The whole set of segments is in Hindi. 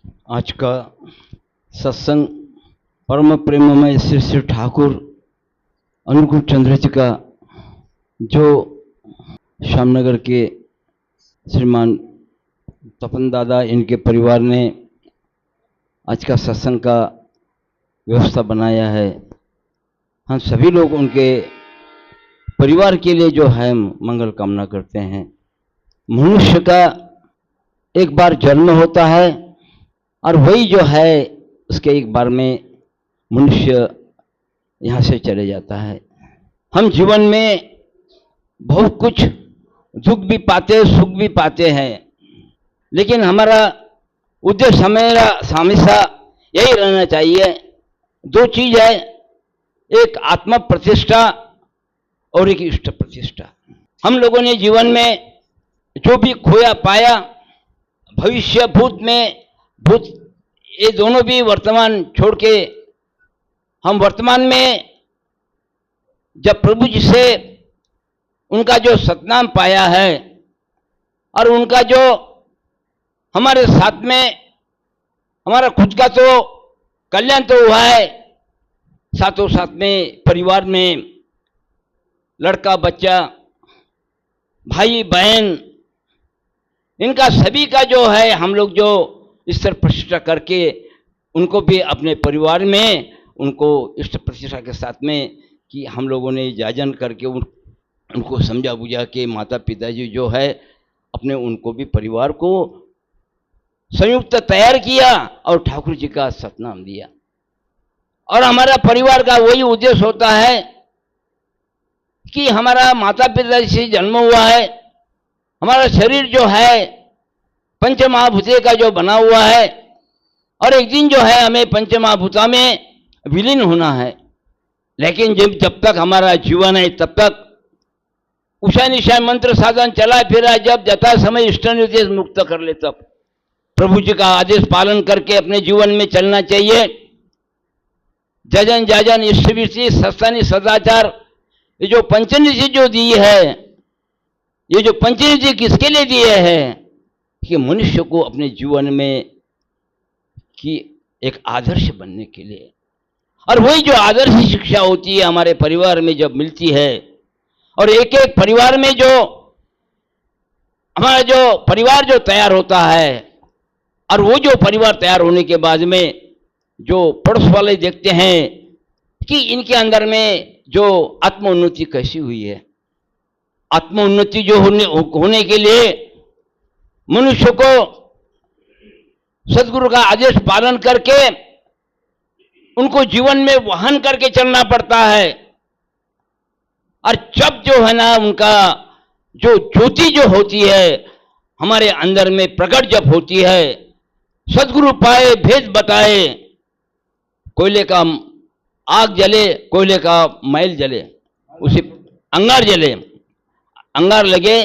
आज का सत्संग परम प्रेममय श्री श्री ठाकुर अनुकूल चंद्र जी का जो श्यामनगर के श्रीमान तपन दादा इनके परिवार ने आज का सत्संग का व्यवस्था बनाया है। हम सभी लोग उनके परिवार के लिए जो है मंगल कामना करते हैं। मनुष्य का एक बार जन्म होता है और वही जो है उसके एक बार में मनुष्य यहाँ से चले जाता है। हम जीवन में बहुत कुछ दुख भी पाते हैं, सुख भी पाते हैं, लेकिन हमारा उद्देश्य हमेशा यही रहना चाहिए। दो चीज है, एक आत्म प्रतिष्ठा और एक इष्ट प्रतिष्ठा। हम लोगों ने जीवन में जो भी खोया पाया, भविष्य भूत ये दोनों भी वर्तमान छोड़ के हम वर्तमान में जब प्रभु जी से उनका जो सतनाम पाया है और उनका जो हमारे साथ में हमारा खुद का तो कल्याण तो हुआ है, साथों साथ में परिवार में लड़का बच्चा भाई बहन इनका सभी का जो है हम लोग जो ईश्वर प्रतिष्ठा करके उनको भी अपने परिवार में उनको इष्ट प्रतिष्ठा के साथ में कि हम लोगों ने जाजन करके उनको समझा बुझा के माता पिताजी जो है अपने उनको भी परिवार को संयुक्त तैयार किया और ठाकुर जी का सतनाम दिया। और हमारा परिवार का वही उद्देश्य होता है कि हमारा माता पिता से जन्म हुआ है, हमारा शरीर जो है पंच महाभूते का जो बना हुआ है और एक दिन जो है हमें पंच महाभूता में विलीन होना है। लेकिन जब तक हमारा जीवन है तब तक उषा निशा मंत्र साधन चला फिरा, जब जता समय इष्ट निर्देश मुक्त कर ले तब प्रभु जी का आदेश पालन करके अपने जीवन में चलना चाहिए। जजन जाजन इष्ट विषि सस्तानी सदाचार, ये जो पंचनिधि जो दी है, ये जो पंचनिधि किसके लिए दिए हैं कि मनुष्य को अपने जीवन में कि एक आदर्श बनने के लिए। और वही जो आदर्श शिक्षा होती है हमारे परिवार में जब मिलती है और एक एक परिवार में जो हमारा जो परिवार जो तैयार होता है और वो जो परिवार तैयार होने के बाद में जो पड़ोस वाले देखते हैं कि इनके अंदर में जो आत्मोन्नति कैसी हुई है। आत्मोन्नति जो होने के लिए मनुष्य को सदगुरु का आदेश पालन करके उनको जीवन में वहन करके चलना पड़ता है। और जब जो है ना उनका जो ज्योति जो होती है हमारे अंदर में प्रकट जब होती है, सदगुरु पाए भेद बताए, कोयले का आग जले कोयले का मैल जले, उसी अंगार जले अंगार लगे,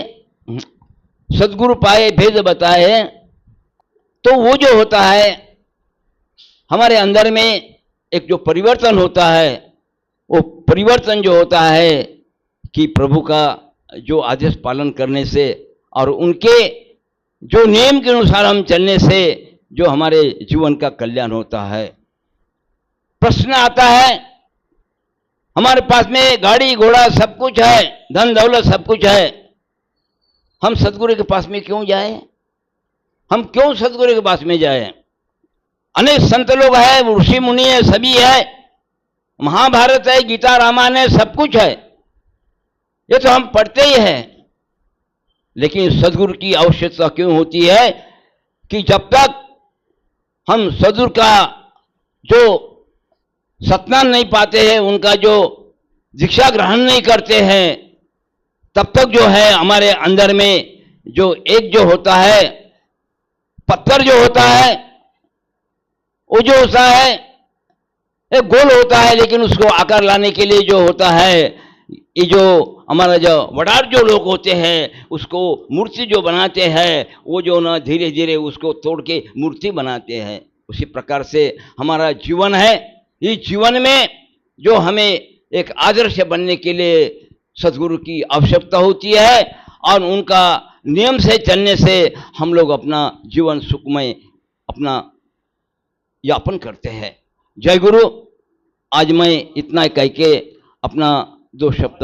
सदगुरु पाए भेद बताए। तो वो जो होता है हमारे अंदर में एक जो परिवर्तन होता है, वो परिवर्तन जो होता है कि प्रभु का जो आदेश पालन करने से और उनके जो नियम के अनुसार हम चलने से जो हमारे जीवन का कल्याण होता है। प्रश्न आता है, हमारे पास में गाड़ी घोड़ा सब कुछ है, धन दौलत सब कुछ है, हम सदगुरु के पास में क्यों जाए? हम क्यों सदगुरु के पास में जाए? अनेक संत लोग हैं, ऋषि मुनि है, सभी है, महाभारत है, गीता रामायण है, सब कुछ है, ये तो हम पढ़ते ही हैं। लेकिन सदगुरु की आवश्यकता क्यों होती है कि जब तक हम सदगुरु का जो सतनाम नहीं पाते हैं, उनका जो दीक्षा ग्रहण नहीं करते हैं, तब तक जो है हमारे अंदर में जो एक जो होता है पत्थर जो होता है, वो जो होता है एक गोल होता है, लेकिन उसको आकार लाने के लिए जो होता है ये जो हमारा जो वडार जो लोग होते हैं उसको मूर्ति जो बनाते हैं, वो जो ना धीरे धीरे उसको तोड़ के मूर्ति बनाते हैं। उसी प्रकार से हमारा जीवन है, इस जीवन में जो हमें एक आदर्श बनने के लिए सदगुरु की आवश्यकता होती है और उनका नियम से चलने से हम लोग अपना जीवन सुखमय अपना यापन करते हैं। जय गुरु। आज मैं इतना कह के अपना 2 शब्द